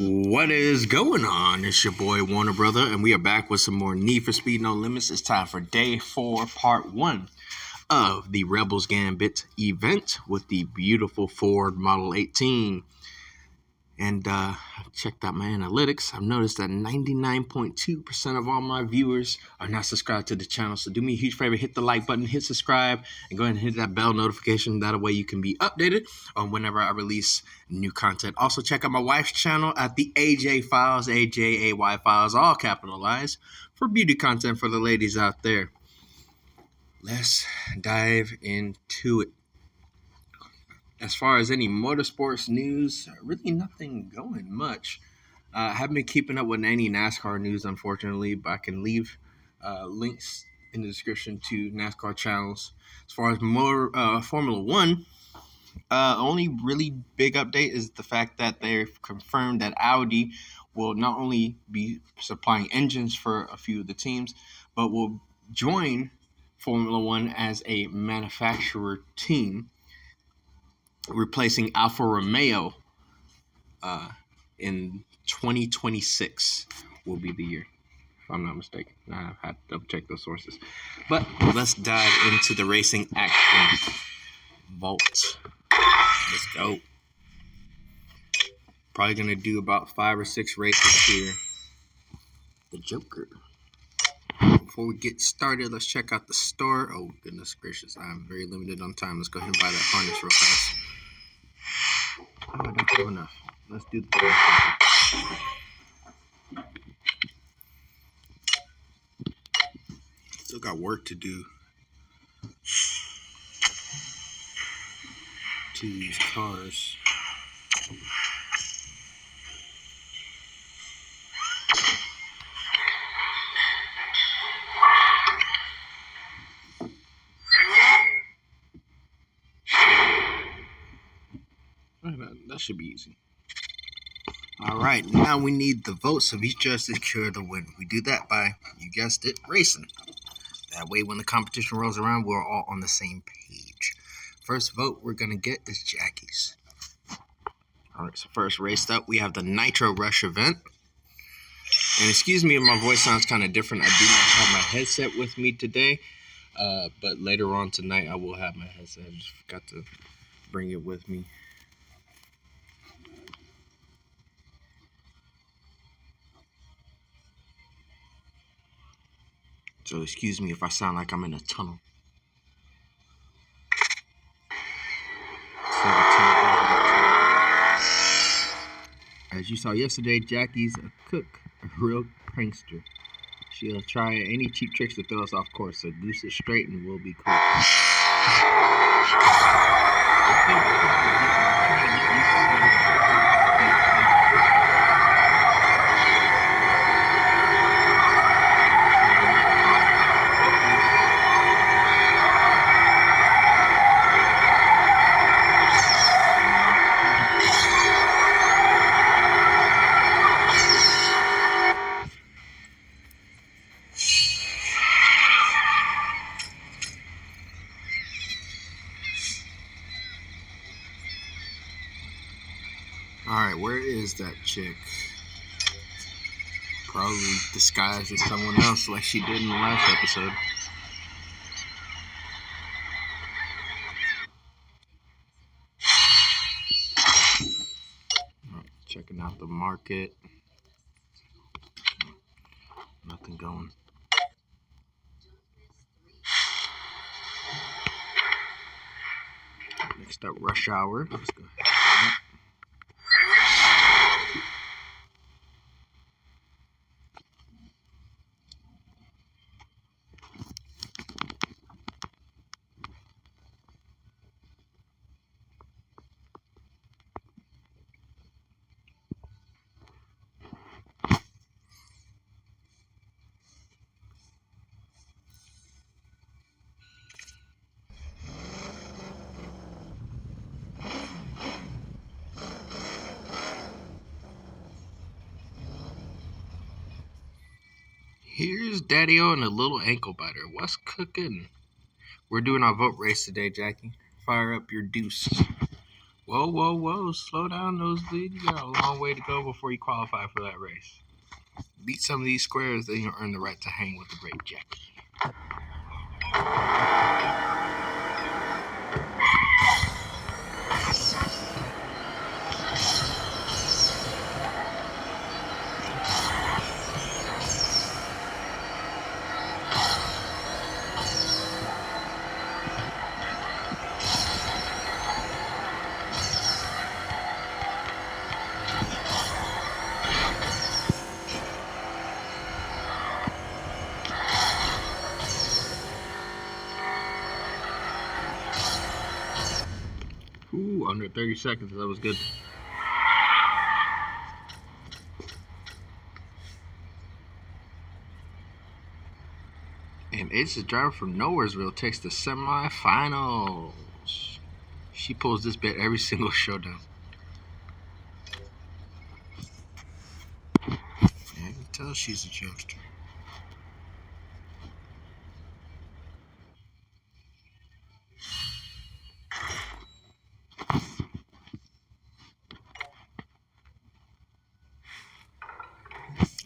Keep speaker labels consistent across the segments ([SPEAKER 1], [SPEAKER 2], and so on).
[SPEAKER 1] What is going on? It's your boy Warner Brother, and we are back with some more Need for Speed No Limits. It's time for day 4, part 1 of the Rebels Gambit event with the beautiful Ford Model 18. And I've checked out my analytics. I've noticed that 99.2% of all my viewers are not subscribed to the channel. So do me a huge favor, hit the like button, hit subscribe, and go ahead and hit that bell notification. That way you can be updated on whenever I release new content. Also, check out my wife's channel at the AJ Files, AJAY Files, all capitalized, for beauty content for the ladies out there. Let's dive into it. As far as any motorsports news, really nothing going much. I haven't been keeping up with any NASCAR news, unfortunately, but I can leave links in the description to NASCAR channels. As far as more Formula One, only really big update is the fact that they've confirmed that Audi will not only be supplying engines for a few of the teams, but will join Formula One as a manufacturer team, replacing Alfa Romeo in 2026 will be the year, if I'm not mistaken. I had to double check those sources. But let's dive into the racing action. Vault. Let's go. Probably going to do about 5 or 6 races here. The Joker. Before we get started, let's check out the store. Oh, goodness gracious. I'm very limited on time. Let's go ahead and buy that harness real fast. Oh, I don't have enough. Let's do the Still got work to do to these cars. That should be easy. All right, now we need the votes of each judge to secure the win. We do that by, you guessed it, racing. That way, when the competition rolls around, we're all on the same page. First vote we're going to get is Jackie's. All right, so first race up, we have the Nitro Rush event. And excuse me if my voice sounds kind of different. I do not have my headset with me today. But later on tonight, I will have my headset. I just forgot to bring it with me. So excuse me if I sound like I'm in a tunnel. As you saw yesterday, Jackie's a cook, a real prankster. She'll try any cheap tricks to throw us off course, so goose it straight and we'll be cool. Alright, where is that chick? Probably disguised as someone else like she did in the last episode. Alright, checking out the market. Nothing going. Next up, Rush Hour. Let's go ahead. Here's Daddy-O and a little ankle biter. What's cooking? We're doing our vote race today, Jackie. Fire up your deuce. Whoa, whoa, whoa. Slow down, nosebleed. You got a long way to go before you qualify for that race. Beat some of these squares, then you'll earn the right to hang with the great Jackie. Ooh, under 30 seconds. That was good. And Ace's driver from Nowheresville takes the semifinals. She pulls this bit every single showdown. Yeah, I can tell she's a jokester.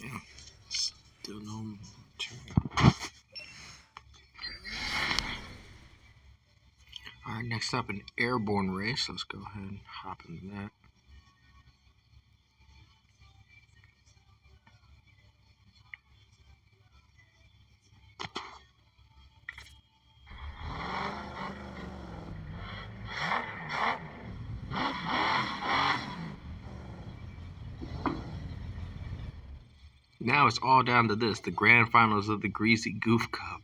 [SPEAKER 1] Yeah, still no material. Alright, next up, an airborne race. Let's go ahead and hop into that. Now it's all down to this, the grand finals of the Greasy Goof Cup.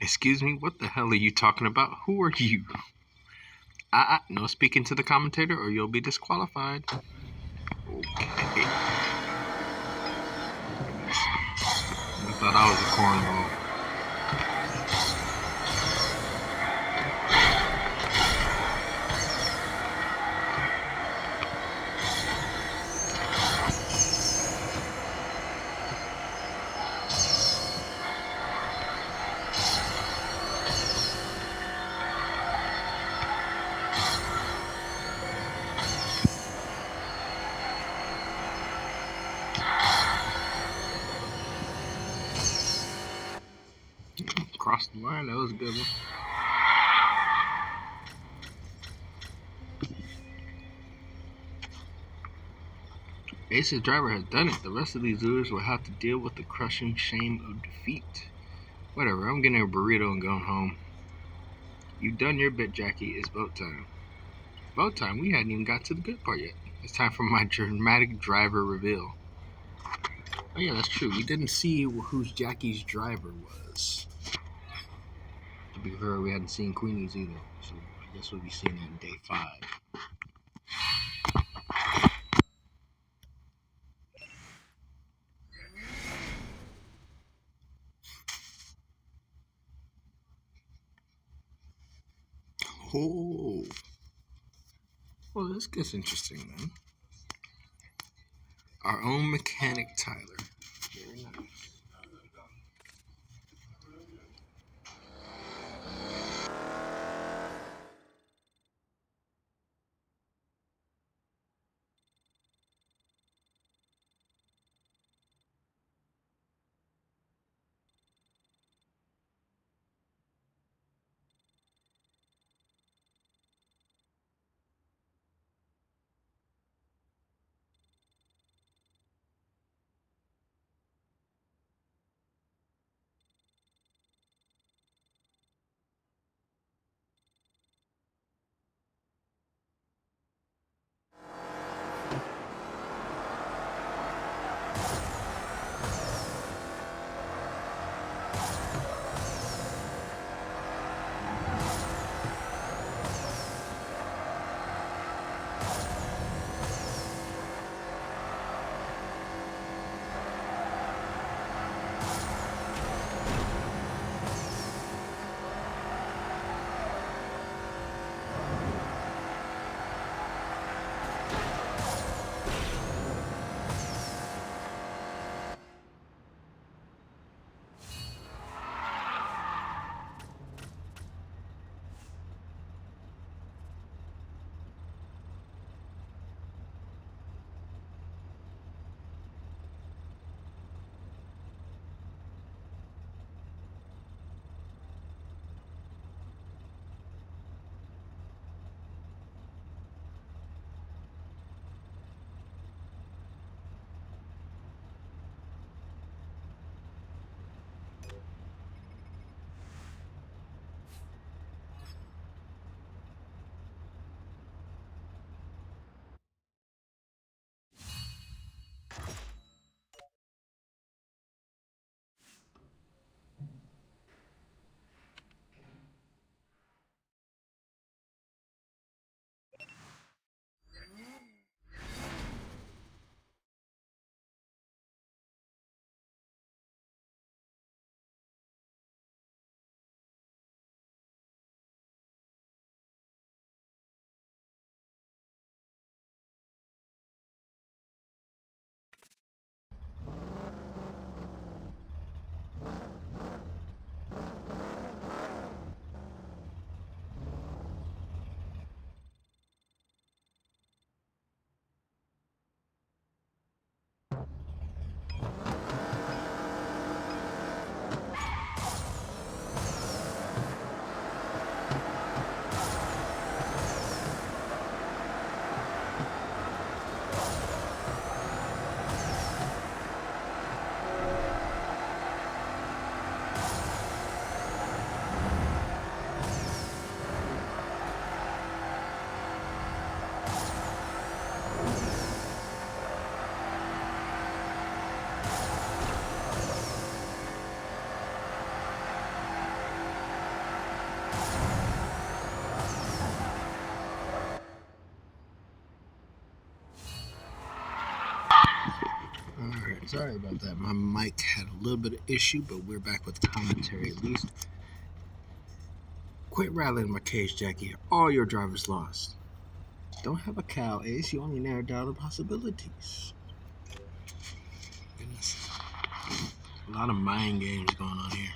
[SPEAKER 1] Excuse me, what the hell are you talking about? Who are you? No speaking to the commentator or you'll be disqualified. Okay. I thought I was a cornball. Crossed the line, that was a good one. Ace's driver has done it. The rest of these losers will have to deal with the crushing shame of defeat. Whatever, I'm getting a burrito and going home. You've done your bit, Jackie. It's vote time. Vote time? We hadn't even got to the good part yet. It's time for my dramatic driver reveal. Oh yeah, that's true. We didn't see who's Jackie's driver was. To be fair, we hadn't seen Queenie's either. So I guess we'll be seeing that in day 5. Oh. Well, this gets interesting then. Our own mechanic Tyler. Very nice. Sorry about that. My mic had a little bit of issue, but we're back with commentary at least. Quit rattling my cage, Jackie. All your drivers lost. Don't have a cow, Ace. You only narrowed down the possibilities. Goodness. A lot of mind games going on here.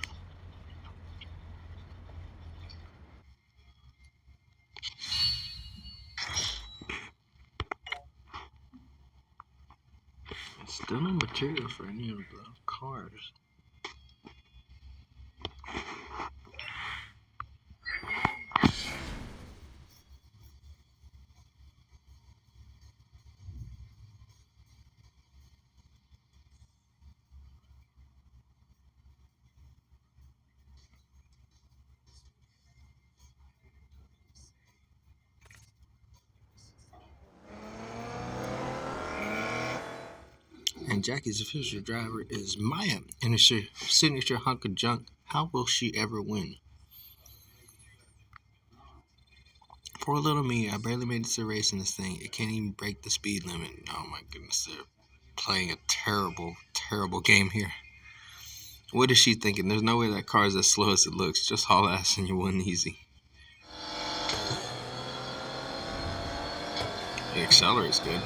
[SPEAKER 1] Still no material for any of the cars. And Jackie's official driver is Maya, and it's her signature hunk of junk. How will she ever win? Poor little me, I barely made it to the race in this thing. It can't even break the speed limit. Oh my goodness, they're playing a terrible, terrible game here. What is she thinking? There's no way that car is as slow as it looks. Just haul ass and you win easy. The accelerate's good.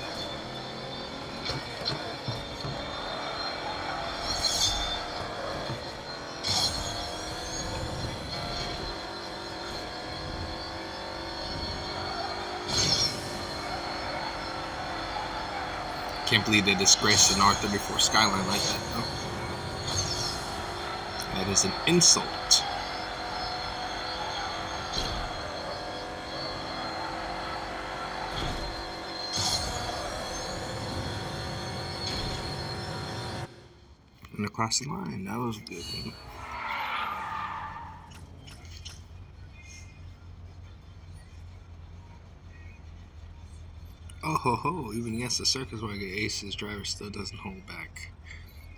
[SPEAKER 1] Can't believe they disgraced an R34 Skyline like that, though. That is an insult. And across the line, that was a good one. Oh ho ho, even against the circus wagon, Ace's driver still doesn't hold back.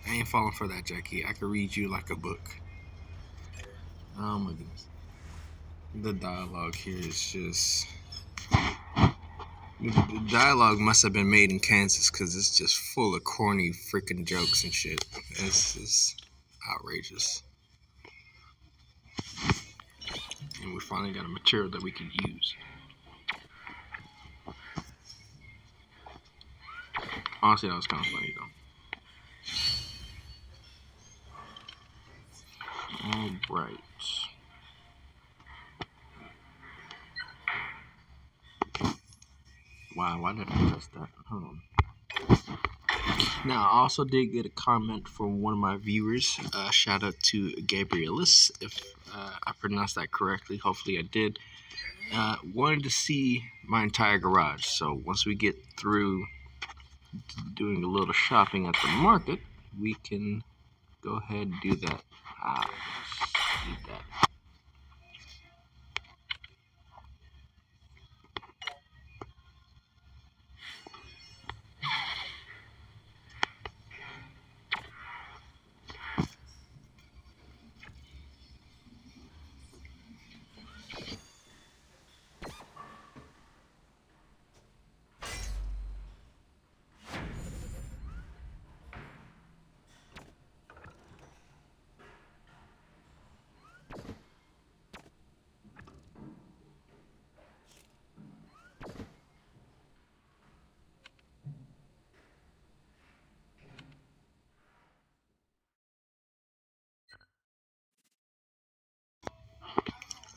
[SPEAKER 1] I ain't falling for that, Jackie. I could read you like a book. Oh my goodness. The dialogue here is just... The dialogue must have been made in Kansas because it's just full of corny freaking jokes and shit. It's just outrageous. And we finally got a material that we can use. Honestly, that was kind of funny though. Alright. Wow, why did I press that? Hold on. Now, I also did get a comment from one of my viewers. Shout out to Gabrielis, if I pronounced that correctly. Hopefully I did. Wanted to see my entire garage. So once we get through doing a little shopping at the market, we can go ahead and do that. Need that.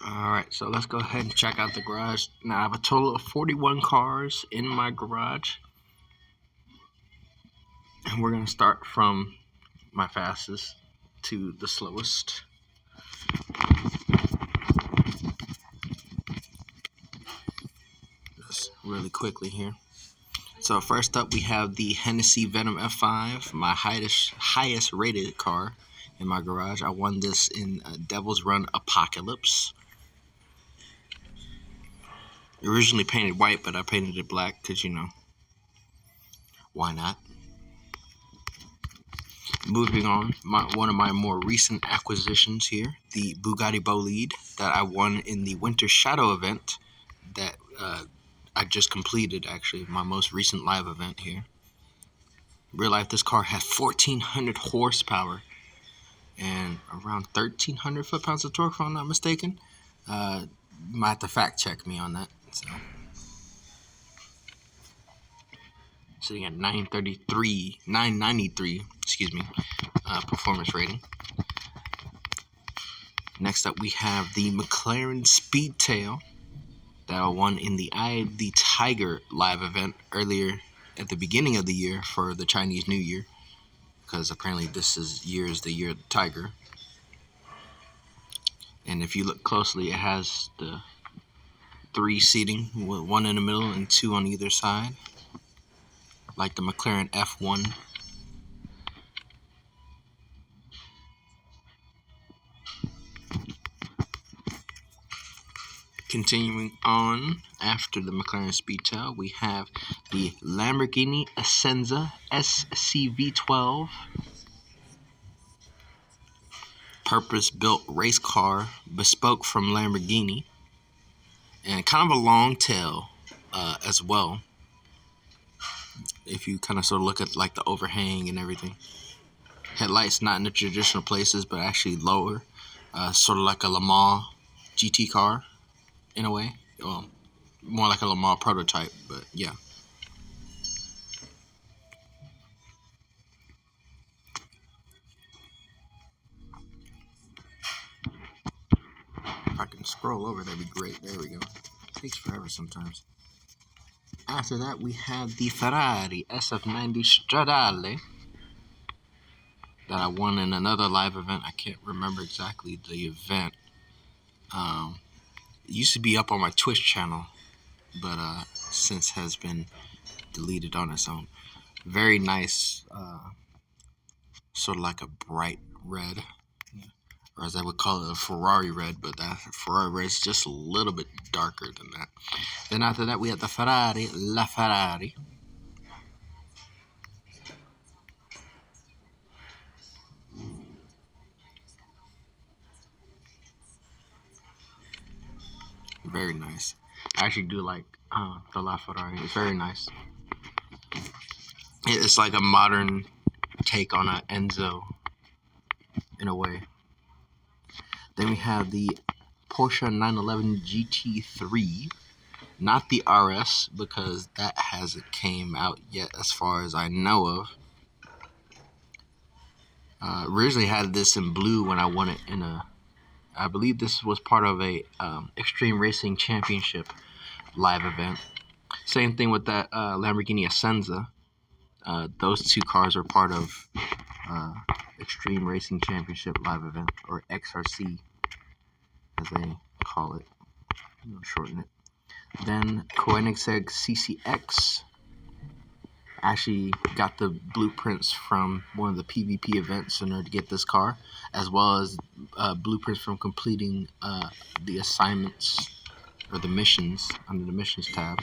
[SPEAKER 1] Alright, so let's go ahead and check out the garage. Now, I have a total of 41 cars in my garage. And we're going to start from my fastest to the slowest. Just really quickly here. So first up, we have the Hennessy Venom F5, my highest rated car in my garage. I won this in Devil's Run Apocalypse. Originally painted white, but I painted it black because, you know, why not? Moving on, one of my more recent acquisitions here, the Bugatti Bolide that I won in the Winter Shadow event that I just completed, actually, my most recent live event here. Real life, this car has 1,400 horsepower and around 1,300 foot-pounds of torque, if I'm not mistaken. You might have to fact check me on that. So, sitting at 993, performance rating. Next up, we have the McLaren Speedtail that I won in the Eye of the Tiger live event earlier at the beginning of the year for the Chinese New Year, because apparently this year is the year of the tiger. And if you look closely, it has the 3 seating, with 1 in the middle and 2 on either side, like the McLaren F1. Continuing on, after the McLaren Speedtail, we have the Lamborghini Essenza SCV12, purpose-built race car, bespoke from Lamborghini, and kind of a long tail as well. If you kind of sort of look at like the overhang and everything, headlights not in the traditional places, but actually lower, sort of like a Le Mans GT car in a way. Well, more like a Le Mans prototype, but yeah. If I can scroll over, that'd be great. There we go. Takes forever sometimes. After that, we have the Ferrari SF90 Stradale that I won in another live event. I can't remember exactly the event. It used to be up on my Twitch channel, but since has been deleted on its own. Very nice, sort of like a bright red, or as I would call it, a Ferrari red, but that Ferrari red is just a little bit darker than that. Then after that, we have the Ferrari, La Ferrari. Very nice. I actually do like the La Ferrari. It's very nice. It's like a modern take on an Enzo in a way. Then we have the Porsche 911 GT3, not the RS, because that hasn't came out yet as far as I know of. Originally had this in blue when I won it in I believe this was part of a Extreme Racing Championship live event. Same thing with that Lamborghini Essenza. Those 2 cars are part of Extreme Racing Championship live event, or XRC as they call it. Shorten it. Then Koenigsegg CCX. Actually got the blueprints from one of the PvP events in order to get this car, as well as blueprints from completing the assignments or the missions under the missions tab.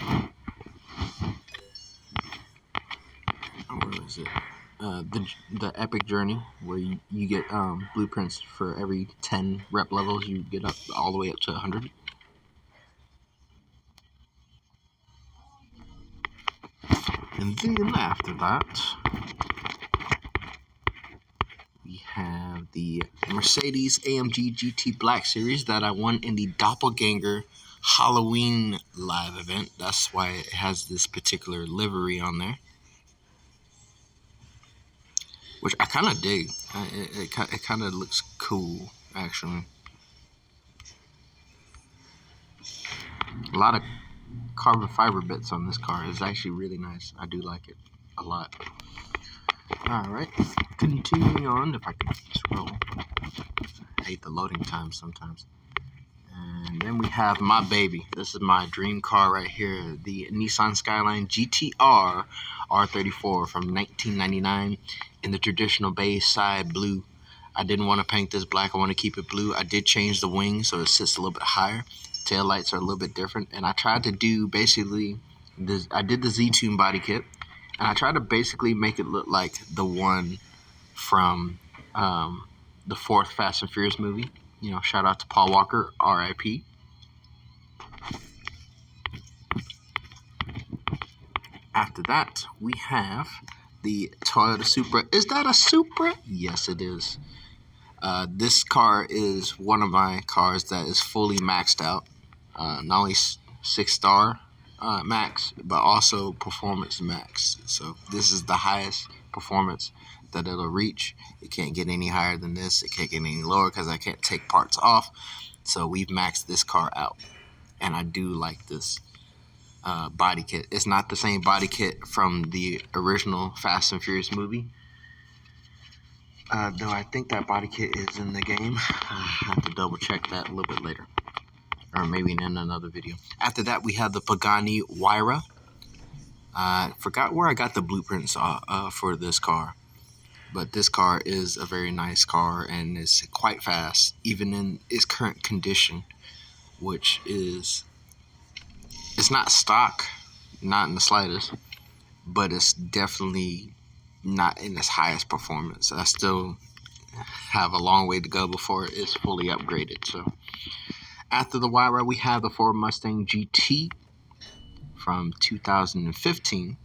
[SPEAKER 1] Where is it? The epic journey, where you get blueprints for every 10 rep levels. You get up all the way up to 100. And then after that, we have the Mercedes AMG GT Black Series that I won in the Doppelganger Halloween live event. That's why it has this particular livery on there, which I kind of dig. It kind of looks cool, actually. A lot of carbon fiber bits on this car. It's actually really nice. I do like it a lot. Alright, continuing on, if I can scroll. I hate the loading time sometimes. And then we have my baby. This is my dream car right here, the Nissan Skyline GTR R34 from 1999 in the traditional Bayside blue. I didn't want to paint this black. I want to keep it blue. I did change the wings so it sits a little bit higher. Tail lights are a little bit different. And I tried to do basically this. I did the Z-Tune body kit. And I tried to basically make it look like the one from the 4th Fast and Furious movie. You know, shout out to Paul Walker, R.I.P. After that, we have the Toyota Supra. Is that a Supra? Yes, it is. This car is one of my cars that is fully maxed out. Not only 6-star max, but also performance max. So this is the highest performance that it'll reach. It can't get any higher than this. It can't get any lower because I can't take parts off. So we've maxed this car out. And I do like this body kit. It's not the same body kit from the original Fast and Furious movie. Though I think that body kit is in the game. I have to double check that a little bit later. Or maybe in another video. After that, we have the Pagani Huayra. I forgot where I got the blueprints for this car. But this car is a very nice car and is quite fast, even in its current condition, which is... It's not stock, not in the slightest, but it's definitely not in its highest performance. I still have a long way to go before it's fully upgraded. So after the Huayra, we have the Ford Mustang GT from 2015.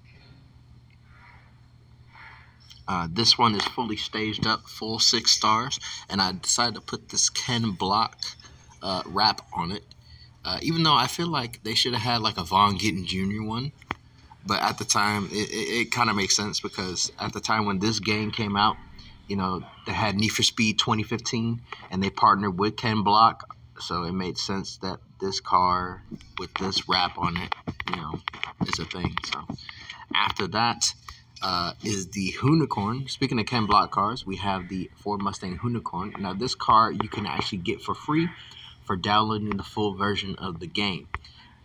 [SPEAKER 1] This one is fully staged up, full 6 stars, and I decided to put this Ken Block wrap on it. Even though I feel like they should have had like a Von Gittin Jr. one. But at the time, it kind of makes sense because at the time when this game came out, you know, they had Need for Speed 2015 and they partnered with Ken Block. So it made sense that this car with this wrap on it, you know, is a thing. So after that is the Unicorn. Speaking of Ken Block cars, we have the Ford Mustang Unicorn. Now this car you can actually get for free for downloading the full version of the game.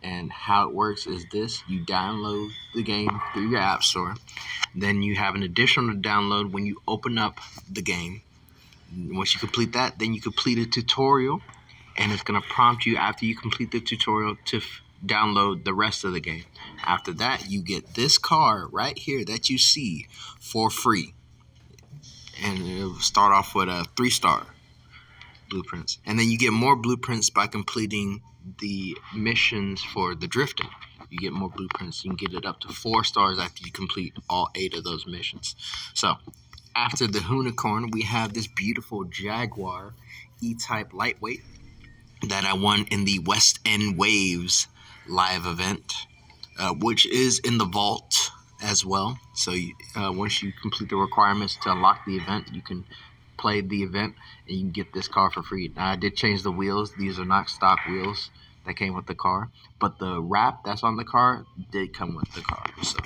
[SPEAKER 1] And how it works is this: you download the game through your app store, then you have an additional download when you open up the game. Once you complete that, then you complete a tutorial, and it's going to prompt you after you complete the tutorial to download the rest of the game. After that, you get this car right here that you see for free, and it'll start off with a 3-star blueprints, and then you get more blueprints by completing the missions for the drifting. You get more blueprints. You can get it up to 4 stars after you complete all 8 of those missions. So after the Unicorn, we have this beautiful Jaguar E-Type lightweight that I won in the West End Waves live event, which is in the vault as well. So once you complete the requirements to unlock the event, you can play the event and you can get this car for free. Now I did change the wheels. These are not stock wheels that came with the car, but the wrap that's on the car did come with the car. So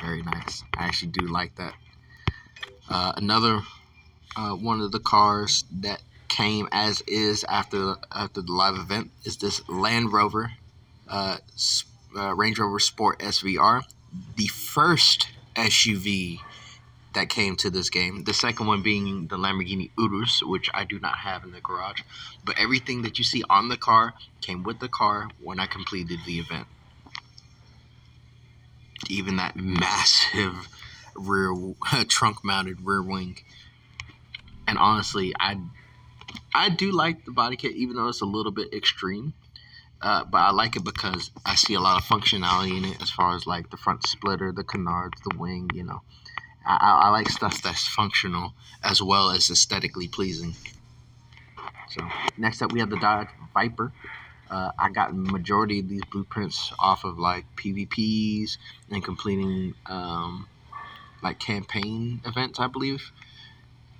[SPEAKER 1] very nice. I actually do like that. Another one of the cars that came as is after the live event is this Land Rover Range Rover Sport SVR, the first SUV that came to this game. The second one being the Lamborghini Urus, which I do not have in the garage. But everything that you see on the car came with the car when I completed the event. Even that massive rear trunk-mounted rear wing. And honestly, I do like the body kit, even though it's a little bit extreme. But I like it because I see a lot of functionality in it, as far as like the front splitter, the canards, the wing, you know. I like stuff that's functional as well as aesthetically pleasing. So next up, we have the Dodge Viper. I got the majority of these blueprints off of like PvPs and completing like campaign events, I believe.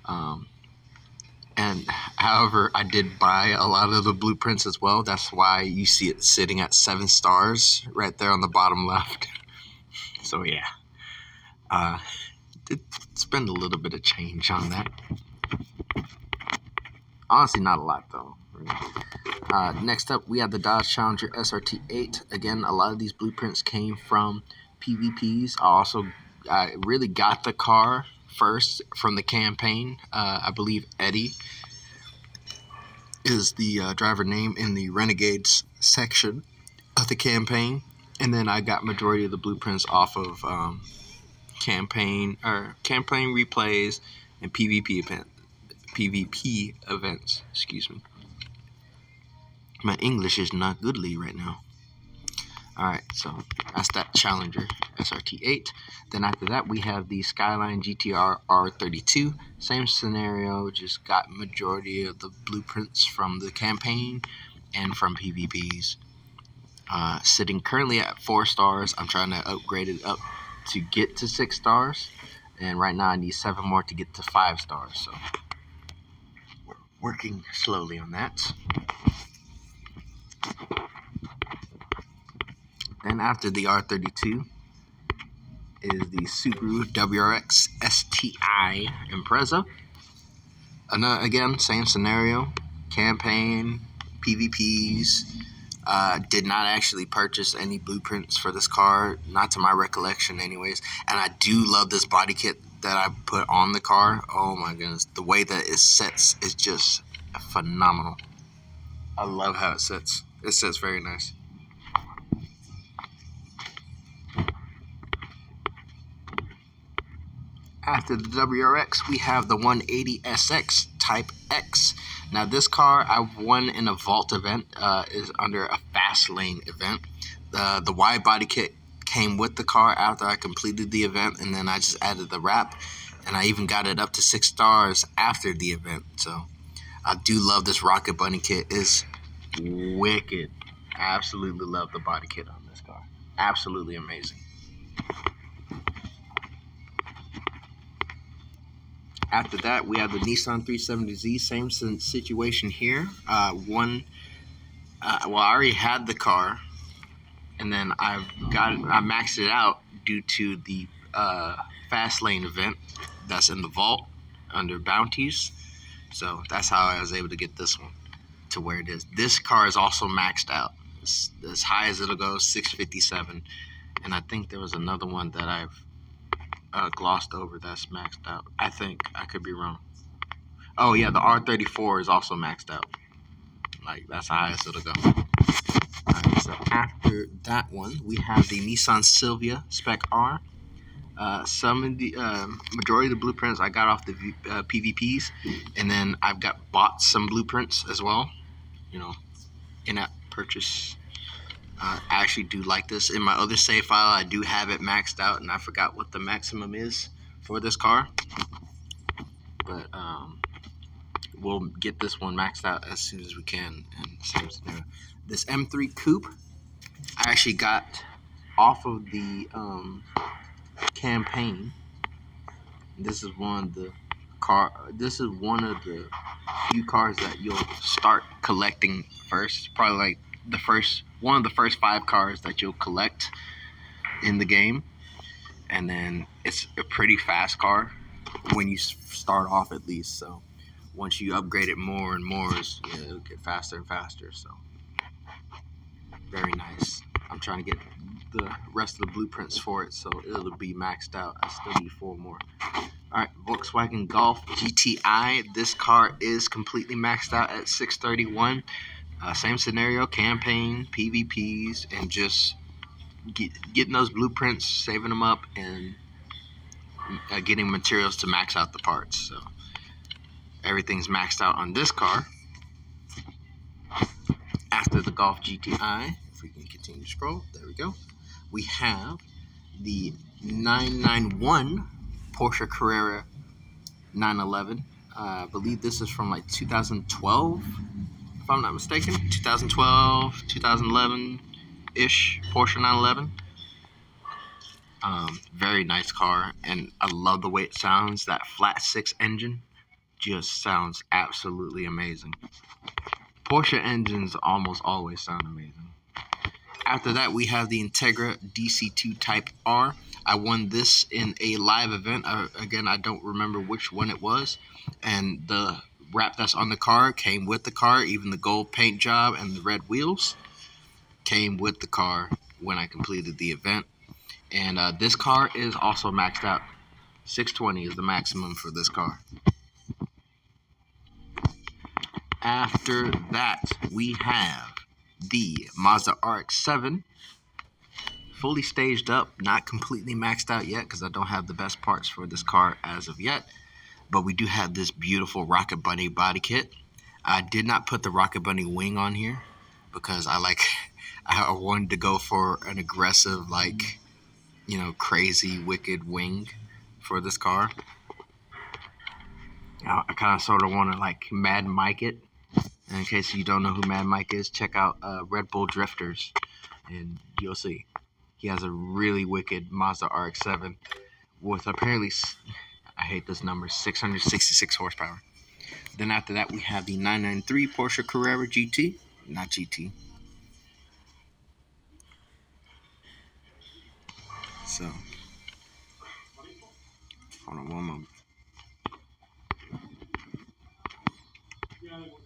[SPEAKER 1] And however, I did buy a lot of the blueprints as well. That's why you see it sitting at 7 stars right there on the bottom left. So yeah. Did spend a little bit of change on that. Honestly, not a lot though. Next up, we have the Dodge Challenger SRT8. Again, a lot of these blueprints came from PvPs. I really got the car first from the campaign. I believe Eddie is the driver name in the Renegades section of the campaign, and then I got majority of the blueprints off of campaign replays and PvP events. Excuse me. My English is not goodly right now. Alright, so that's that Challenger SRT8. Then after that, we have the Skyline GTR R32. Same scenario, just got majority of the blueprints from the campaign and from PvPs. Sitting currently at 4 stars. I'm trying to upgrade it up to get to 6 stars. And right now I need 7 more to get to 5 stars. So we're working slowly on that. Then after the R32 is the Subaru WRX STI Impreza. Again, same scenario. Campaign, PvPs. Did not actually purchase any blueprints for this car, not to my recollection anyways. And I do love this body kit that I put on the car. Oh my goodness. The way that it sets is just phenomenal. I love how it sits. It sits very nice. After the WRX, we have the 180SX Type X. Now, this car I won in a vault event, is under a fast lane event. The wide body kit came with the car after I completed the event, and then I just added the wrap, and I even got it up to 6 stars after the event. So I do love this Rocket Bunny kit. It's wicked. I absolutely love the body kit on this car. Absolutely amazing. After that, we have the Nissan 370Z. Same situation here. I already had the car, and then I maxed it out due to the fast lane event that's in the vault under bounties. So that's how I was able to get this one to where it is. This car is also maxed out. It's as high as it'll go, 657. And I think there was another one that I've glossed over that's maxed out. I think. I could be wrong. Oh yeah, the R34 is also maxed out. Like, that's the highest it'll go. Alright, so after that one, we have the Nissan Silvia Spec R. Some of the majority of the blueprints I got off the PvPs, and then I've bought some blueprints as well. You know, in-app purchase. I actually do like this. In my other save file, I do have it maxed out, and I forgot what the maximum is for this car. But we'll get this one maxed out as soon as we can. And this M3 Coupe, I actually got off of the campaign. This is one of the few cars that you'll start collecting first. Probably like one of the first 5 cars that you'll collect in the game. And then it's a pretty fast car when you start off, at least. So once you upgrade it more and more, it'll get faster and faster. So very nice. I'm trying to get the rest of the blueprints for it, so it'll be maxed out. I still need 4 more. Alright, Volkswagen Golf GTI. This car is completely maxed out at 631. Same scenario, campaign, PvPs, and just getting those blueprints, saving them up, and getting materials to max out the parts. So everything's maxed out on this car. After the Golf GTI, if we can continue to scroll, there we go. We have the 991 Porsche Carrera 911. I believe this is from like 2012, if I'm not mistaken. 2012, 2011-ish Porsche 911. Very nice car, and I love the way it sounds. That flat 6 engine just sounds absolutely amazing. Porsche engines almost always sound amazing. After that, we have the Integra DC2 Type R. I won this in a live event. Again, I don't remember which one it was. And the wrap that's on the car came with the car. Even the gold paint job and the red wheels came with the car when I completed the event. And this car is also maxed out. 620 is the maximum for this car. After that, we have the Mazda RX-7. Fully staged up, not completely maxed out yet because I don't have the best parts for this car as of yet. But we do have this beautiful Rocket Bunny body kit. I did not put the Rocket Bunny wing on here because I I wanted to go for an aggressive, like, crazy, wicked wing for this car. I kind of sort of want to like Mad Mike it. And in case you don't know who Mad Mike is, check out Red Bull Drifters, and you'll see. He has a really wicked Mazda RX-7 with apparently, I hate this number, 666 horsepower. Then after that, we have the 993 Porsche Carrera GT. Not GT. So, hold on one moment.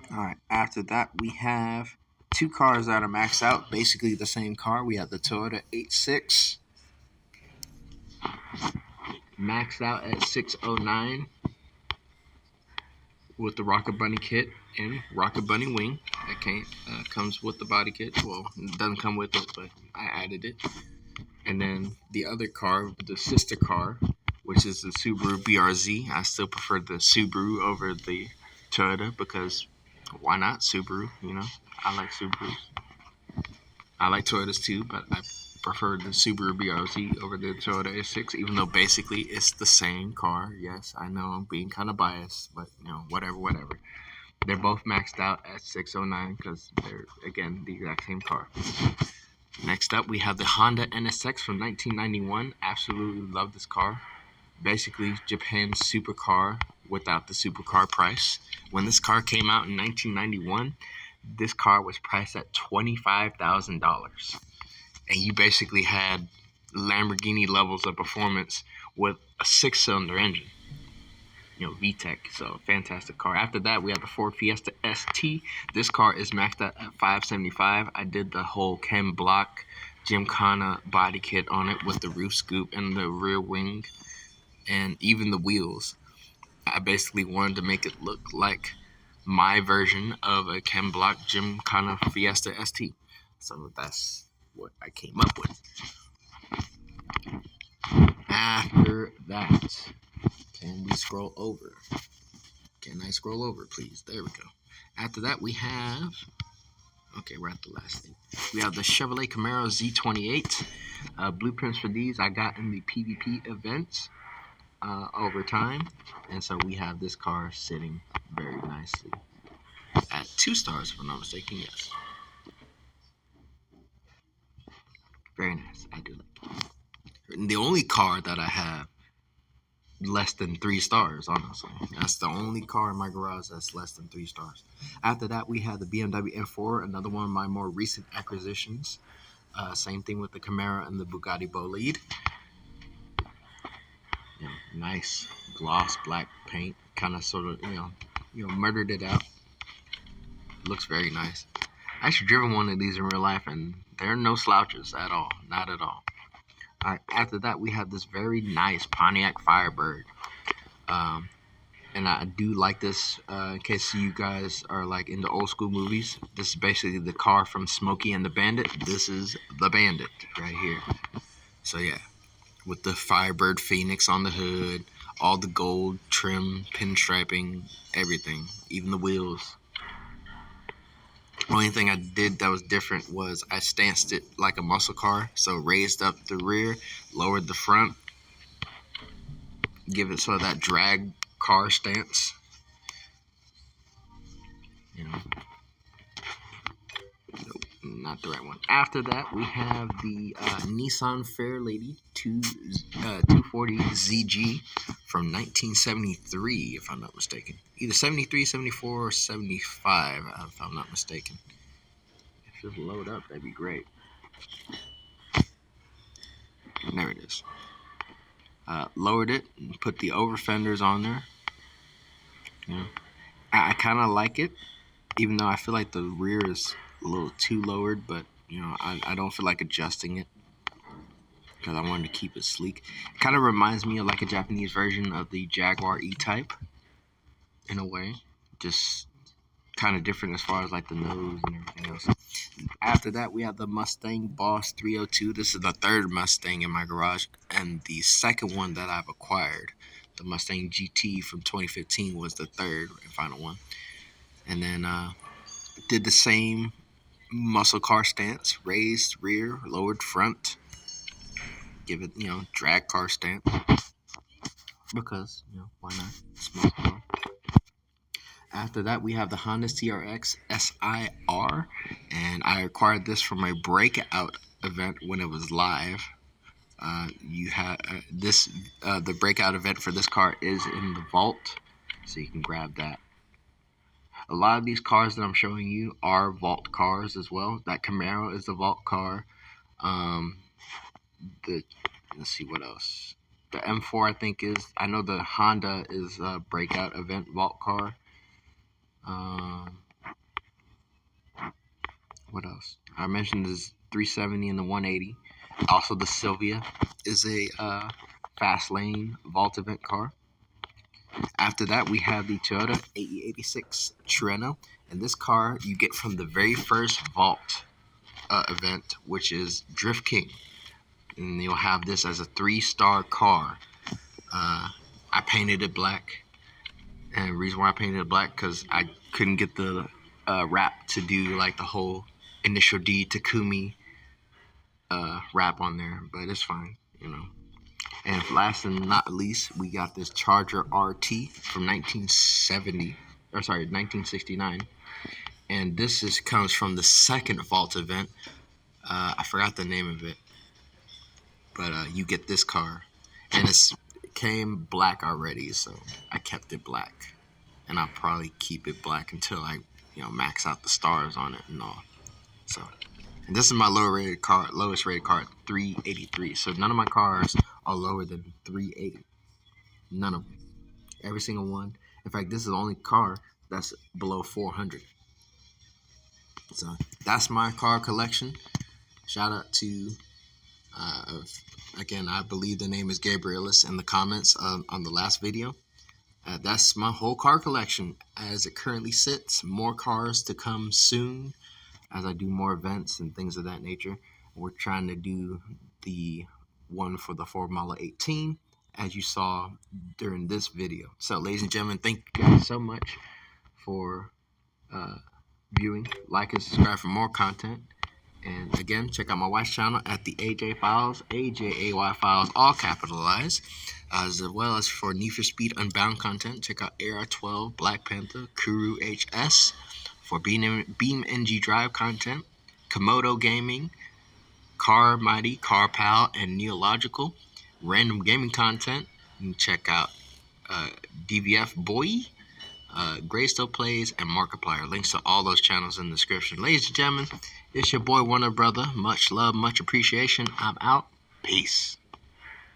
[SPEAKER 1] Alright, after that, we have two cars that are maxed out. Basically the same car. We have the Toyota 86, maxed out at 609 with the Rocket Bunny kit and Rocket Bunny wing. That comes with the body kit. Well, it doesn't come with it, but I added it. And then the other car, the sister car, which is the Subaru BRZ. I still prefer the Subaru over the Toyota because why not Subaru? I like Subarus. I like Toyotas too, but I prefer the Subaru BRZ over the Toyota S6, even though basically it's the same car. Yes, I know I'm being kind of biased, but whatever. They're both maxed out at 609 because they're, again, the exact same car. Next up, we have the Honda NSX from 1991. Absolutely love this car. Basically, Japan's supercar without the supercar price. When this car came out in 1991, this car was priced at $25,000. And you basically had Lamborghini levels of performance with a 6-cylinder engine. VTEC. So, fantastic car. After that, we have the Ford Fiesta ST. This car is maxed out at $575. I did the whole Ken Block Gymkhana body kit on it with the roof scoop and the rear wing and even the wheels. I basically wanted to make it look like my version of a Ken Block Gymkhana Fiesta ST. So that's what I came up with. After that, can we scroll over? Can I scroll over, please? There we go. After that, we have... Okay, we're at the last thing. We have the Chevrolet Camaro Z28. Blueprints for these I got in the PvP events over time. And so we have this car sitting very nicely at 2 stars, if I'm not mistaken, yes. Very nice. I do like it. And the only car that I have less than 3 stars, honestly. That's the only car in my garage that's less than 3 stars. After that, we have the BMW M4, another one of my more recent acquisitions. Same thing with the Camaro and the Bugatti Bolide. Nice gloss black paint, kind of sort of murdered it out. Looks very nice. I actually driven one of these in real life, and there are no slouches at all, not at all. All right, after that, we have this very nice Pontiac Firebird. And I do like this, in case you guys are like into old school movies. This is basically the car from Smokey and the Bandit. This is the Bandit right here. So yeah, with the Firebird Phoenix on the hood, all the gold trim, pinstriping, everything, even the wheels. Only thing I did that was different was I stanced it like a muscle car. So raised up the rear, lowered the front, give it sort of that drag car stance. Nope, not the right one. After that, we have the Nissan Fairlady 240 ZG from 1973, if I'm not mistaken. Either 73, 74, or 75, if I'm not mistaken. If it load up, that'd be great. And there it is. Lowered it and put the over fenders on there. I kind of like it, even though I feel like the rear is a little too lowered, but I don't feel like adjusting it because I wanted to keep it sleek. It kind of reminds me of like a Japanese version of the Jaguar E-Type in a way, just kind of different as far as like the nose and everything else. After that, we have the Mustang Boss 302. This is the third Mustang in my garage, and the second one that I've acquired, the Mustang GT from 2015, was the third and final one. And then did the same muscle car stance, raised rear, lowered front. Give it, drag car stance because, why not? It's muscle car. After that, we have the Honda CRX SIR, and I acquired this from a breakout event when it was live. You have the breakout event for this car is in the vault, so you can grab that. A lot of these cars that I'm showing you are vault cars as well. That Camaro is the vault car. Um, the let's see what else. The M4 I think is. I know the Honda is a breakout event vault car. What else? I mentioned this 370 and the 180. Also, the Sylvia is a fast lane vault event car. After that, we have the Toyota AE86 Treno, and this car you get from the very first vault event, which is Drift King, and you'll have this as a 3-star car. I painted it black, and the reason why I painted it black because I couldn't get the wrap to do like the whole initial D Takumi wrap on there, but it's fine. And last and not least, we got this Charger RT from 1969, and this comes from the second vault event. I forgot the name of it, but you get this car, and it came black already, so I kept it black, and I'll probably keep it black until I, max out the stars on it and all. So, and this is my lowest rated car, 383. So none of my cars are lower than 380. None of them. Every single one. In fact, this is the only car that's below 400. So that's my car collection. Shout out to, again, I believe the name is Gabrielis in the comments on the last video. That's my whole car collection as it currently sits. More cars to come soon as I do more events and things of that nature. We're trying to do the one for the Ford Model 18, as you saw during this video. So, ladies and gentlemen, thank you guys so much for viewing. Like and subscribe for more content. And again, check out my wife's channel at the AJ Files, AJAY Files, all capitalized. As well as for For Speed Unbound content, check out AR12, Black Panther, Kuru HS. For BeamNG Drive content, Komodo Gaming, Car Mighty, Car Pal, and Neological. Random gaming content, you can check out DVF Boy, Greystone Plays, and Markiplier. Links to all those channels in the description. Ladies and gentlemen, it's your boy Warner Brother. Much love, much appreciation. I'm out. Peace.